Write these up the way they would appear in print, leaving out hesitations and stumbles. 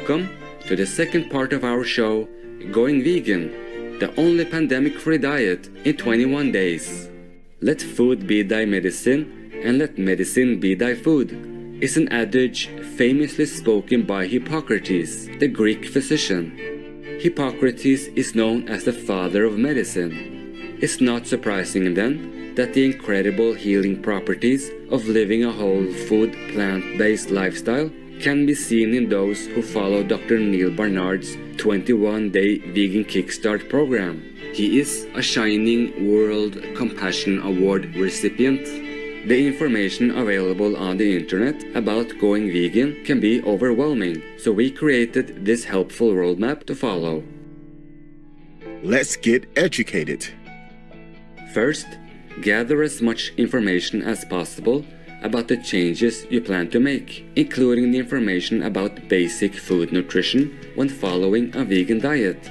Welcome to the second part of our show, Going Vegan, the only pandemic-free diet in 21 days. Let food be thy medicine, and let medicine be thy food, is an adage famously spoken by Hippocrates, the Greek physician. Hippocrates is known as the father of medicine. It's not surprising then that the incredible healing properties of living a whole food, plant-based lifestyle can be seen in those who follow Dr. Neal Barnard's 21-day vegan kickstart program. He is a shining World Compassion Award recipient. The information available on the internet about going vegan can be overwhelming, so we created this helpful roadmap to follow. Let's get educated. First, gather as much information as possible about the changes you plan to make, including the information about basic food nutrition when following a vegan diet.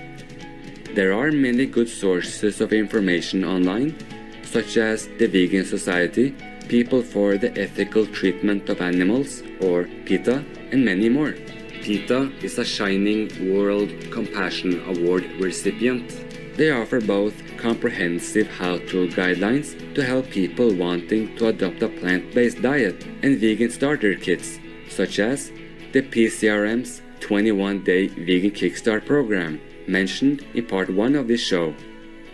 There are many good sources of information online, such as the Vegan Society, People for the Ethical Treatment of Animals, or PETA, and many more. PETA is a shining World Compassion Award recipient. They offer both comprehensive how-to guidelines to help people wanting to adopt a plant-based diet and vegan starter kits, such as the PCRM's 21-day vegan kickstart program, mentioned in part 1 of this show.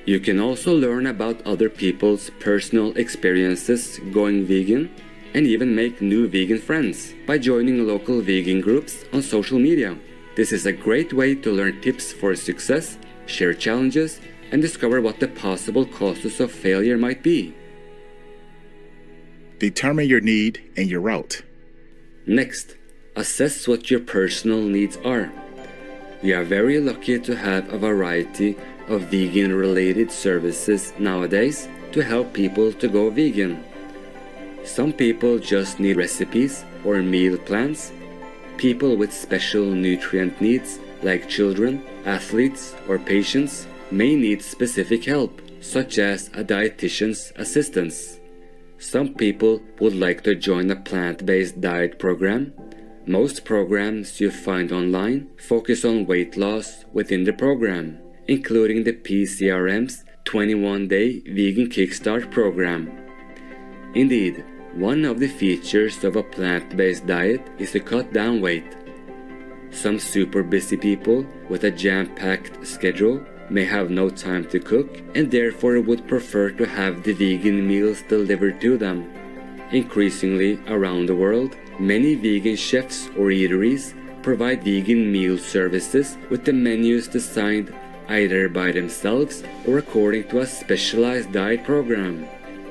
You can also learn about other people's personal experiences going vegan and even make new vegan friends by joining local vegan groups on social media. This is a great way to learn tips for success, share challenges, and discover what the possible causes of failure might be. Determine your need and your route. Next, assess what your personal needs are. We are very lucky to have a variety of vegan-related services nowadays to help people to go vegan. Some people just need recipes or meal plans. People with special nutrient needs, like children, athletes, or patients, may need specific help, such as a dietitian's assistance. Some people would like to join a plant-based diet program. Most programs you find online focus on weight loss within the program, including the PCRM's 21-day vegan kickstart program. Indeed, one of the features of a plant-based diet is to cut down weight. Some super busy people with a jam-packed schedule may have no time to cook and therefore would prefer to have the vegan meals delivered to them. Increasingly around the world, many vegan chefs or eateries provide vegan meal services with the menus designed either by themselves or according to a specialized diet program.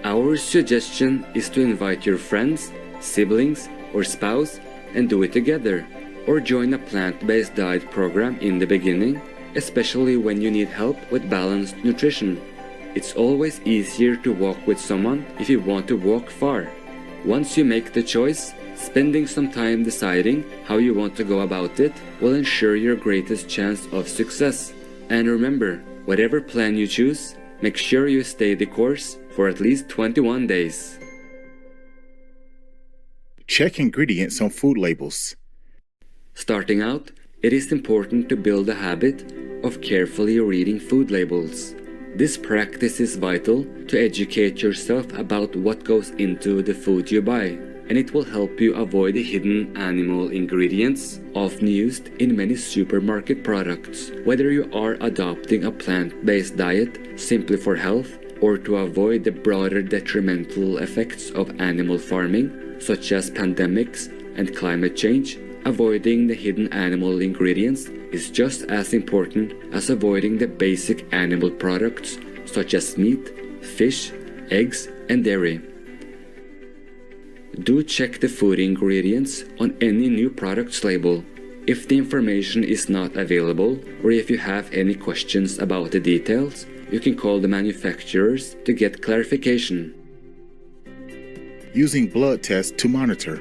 Our suggestion is to invite your friends, siblings, or spouse and do it together, or join a plant-based diet program in the beginning, especially when you need help with balanced nutrition. It's always easier to walk with someone if you want to walk far. Once you make the choice, spending some time deciding how you want to go about it will ensure your greatest chance of success. And remember, whatever plan you choose, make sure you stay the course for at least 21 days. Check ingredients on food labels. Starting out, it is important to build a habit of carefully reading food labels. This practice is vital to educate yourself about what goes into the food you buy, and it will help you avoid the hidden animal ingredients often used in many supermarket products. Whether you are adopting a plant-based diet simply for health or to avoid the broader detrimental effects of animal farming, such as pandemics and climate change, avoiding the hidden animal ingredients is just as important as avoiding the basic animal products such as meat, fish, eggs, and dairy. Do check the food ingredients on any new product's label. If the information is not available, or if you have any questions about the details, you can call the manufacturers to get clarification. Using blood tests to monitor.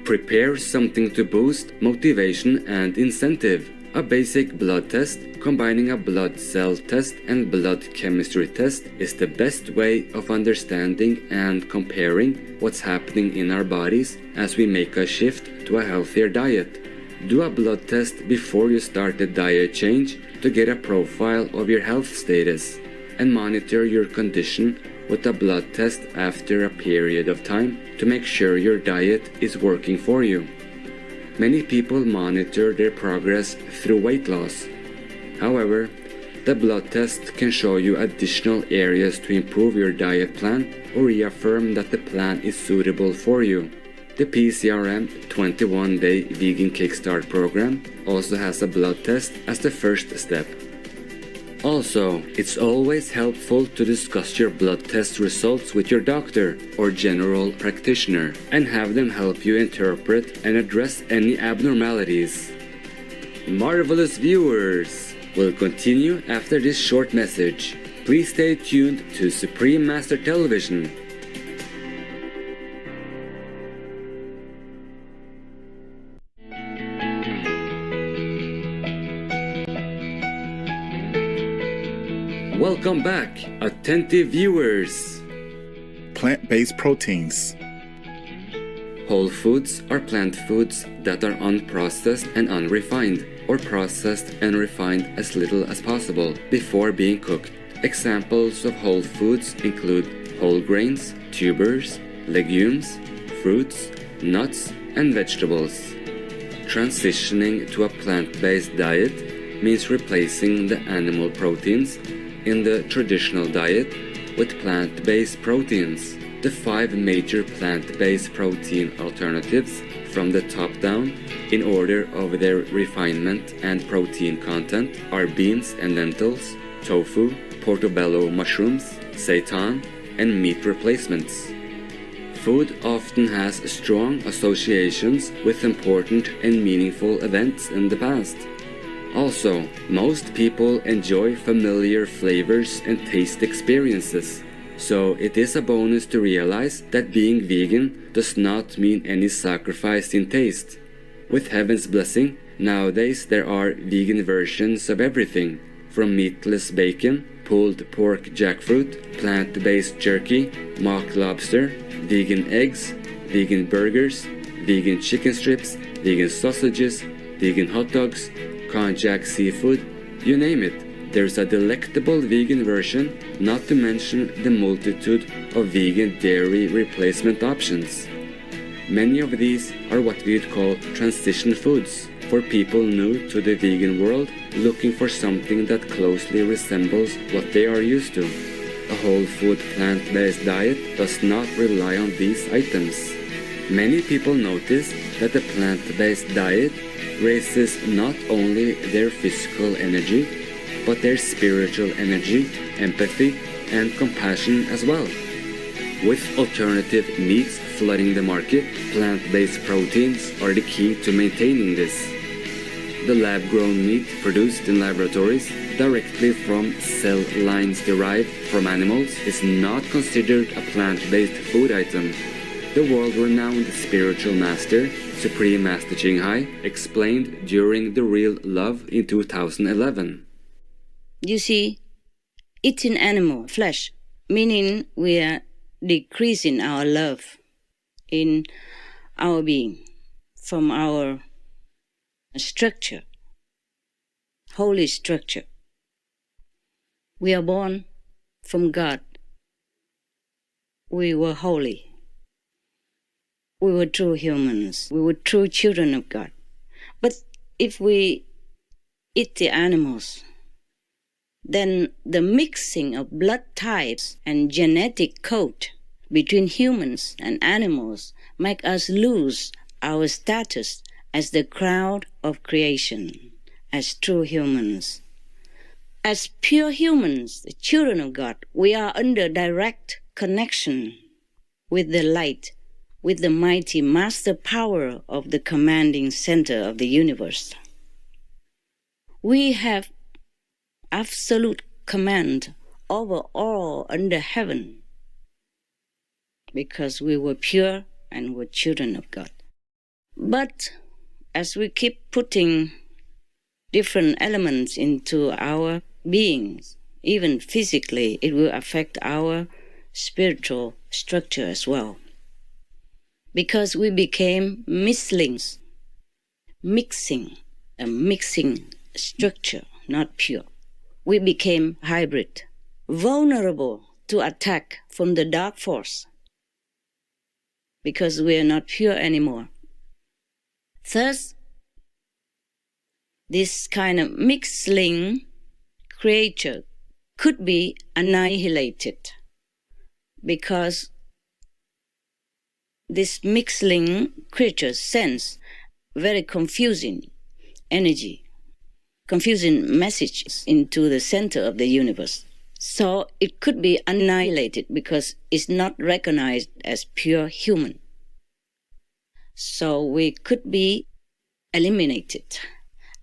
Prepare something to boost motivation and incentive. A basic blood test, combining a blood cell test and blood chemistry test, is the best way of understanding and comparing what's happening in our bodies as we make a shift to a healthier diet. Do a blood test before you start the diet change to get a profile of your health status, and monitor your condition with a blood test after a period of time to make sure your diet is working for you. Many people monitor their progress through weight loss. However, the blood test can show you additional areas to improve your diet plan or reaffirm that the plan is suitable for you. The PCRM 21-Day Vegan Kickstart program also has a blood test as the first step. Also, it's always helpful to discuss your blood test results with your doctor or general practitioner and have them help you interpret and address any abnormalities. Marvelous viewers! We'll continue after this short message. Please stay tuned to Supreme Master Television. Welcome back, attentive viewers. Plant-based proteins. Whole foods are plant foods that are unprocessed and unrefined, or processed and refined as little as possible before being cooked. Examples of whole foods include whole grains, tubers, legumes, fruits, nuts, and vegetables. Transitioning to a plant-based diet means replacing the animal proteins in the traditional diet with plant-based proteins. The 5 major plant-based protein alternatives from the top down, in order of their refinement and protein content, are beans and lentils, tofu, portobello mushrooms, seitan, and meat replacements. Food often has strong associations with important and meaningful events in the past. Also, most people enjoy familiar flavors and taste experiences. So it is a bonus to realize that being vegan does not mean any sacrifice in taste. With heaven's blessing, nowadays there are vegan versions of everything, from meatless bacon, pulled pork jackfruit, plant-based jerky, mock lobster, vegan eggs, vegan burgers, vegan chicken strips, vegan sausages, vegan hot dogs, konjac seafood, you name it. There's a delectable vegan version, not to mention the multitude of vegan dairy replacement options. Many of these are what we would call transition foods, for people new to the vegan world looking for something that closely resembles what they are used to. A whole food plant-based diet does not rely on these items. Many people notice that the plant-based diet raises not only their physical energy, but their spiritual energy, empathy, and compassion as well. With alternative meats flooding the market, plant-based proteins are the key to maintaining this. The lab-grown meat produced in laboratories directly from cell lines derived from animals is not considered a plant-based food item. The world-renowned spiritual master, Supreme Master Ching Hai, explained during The Real Love in 2011. You see, eating animal flesh, meaning we are decreasing our love in our being from our structure, holy structure. We are born from God. We were holy. We were true humans. We were true children of God. But if we eat the animals, then the mixing of blood types and genetic code between humans and animals make us lose our status as the crown of creation, as true humans. As pure humans, the children of God, we are under direct connection with the light, with the mighty master power of the commanding center of the universe. We have absolute command over all under heaven because we were pure and were children of God. But as we keep putting different elements into our beings, even physically, it will affect our spiritual structure as well. Because we became mislings. a mixing structure, not pure. We became hybrid, vulnerable to attack from the dark force because we are not pure anymore. Thus, this kind of mixling creature could be annihilated because this mixling creature sends very confusing energy, confusing messages into the center of the universe. So it could be annihilated because it's not recognized as pure human. So we could be eliminated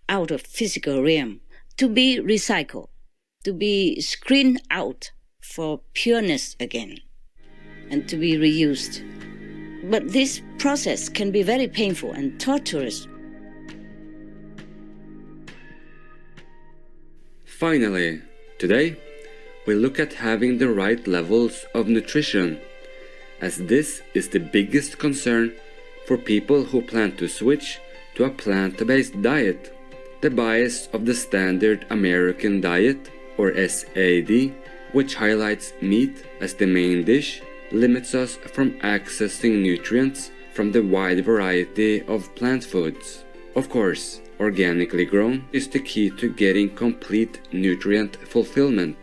out of physical realm to be recycled, to be screened out for pureness again, and to be reused. But this process can be very painful and torturous. Finally, today, we look at having the right levels of nutrition, as this is the biggest concern for people who plan to switch to a plant-based diet. The bias of the standard American diet, or SAD, which highlights meat as the main dish, limits us from accessing nutrients from the wide variety of plant foods. Of course, organically grown is the key to getting complete nutrient fulfillment.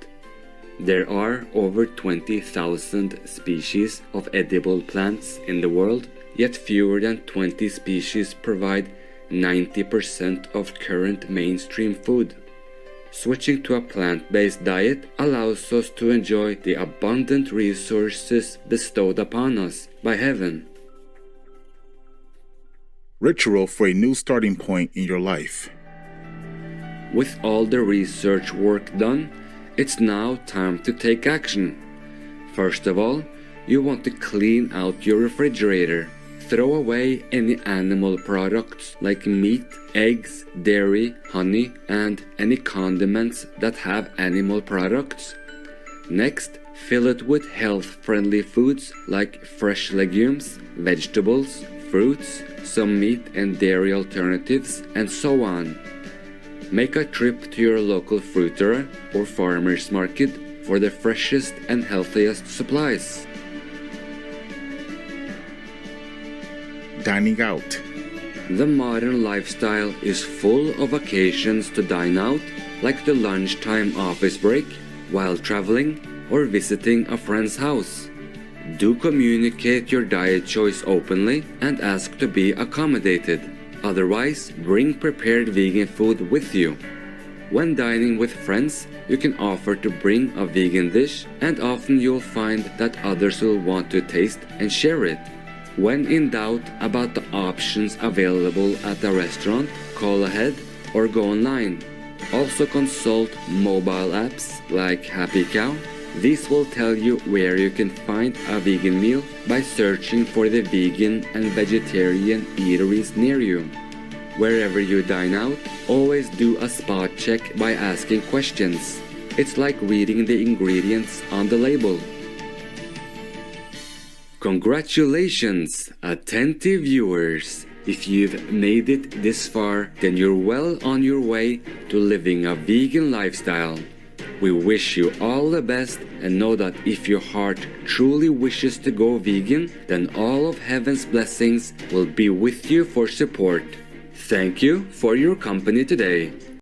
There are over 20,000 species of edible plants in the world, yet fewer than 20 species provide 90% of current mainstream food. Switching to a plant-based diet allows us to enjoy the abundant resources bestowed upon us by heaven. Ritual for a new starting point in your life. With all the research work done, it's now time to take action. First of all, you want to clean out your refrigerator. Throw away any animal products like meat, eggs, dairy, honey, and any condiments that have animal products. Next, fill it with health-friendly foods like fresh legumes, vegetables, fruits, some meat and dairy alternatives, and so on. Make a trip to your local fruiterer or farmer's market for the freshest and healthiest supplies. Dining out. The modern lifestyle is full of occasions to dine out, like the lunchtime office break, while traveling, or visiting a friend's house. Do communicate your diet choice openly and ask to be accommodated. Otherwise, bring prepared vegan food with you. When dining with friends, you can offer to bring a vegan dish, and often you'll find that others will want to taste and share it. When in doubt about the options available at a restaurant, call ahead or go online. Also consult mobile apps like Happy Cow. These will tell you where you can find a vegan meal by searching for the vegan and vegetarian eateries near you. Wherever you dine out, always do a spot check by asking questions. It's like reading the ingredients on the label. Congratulations, attentive viewers! If you've made it this far, then you're well on your way to living a vegan lifestyle. We wish you all the best and know that if your heart truly wishes to go vegan, then all of heaven's blessings will be with you for support. Thank you for your company today.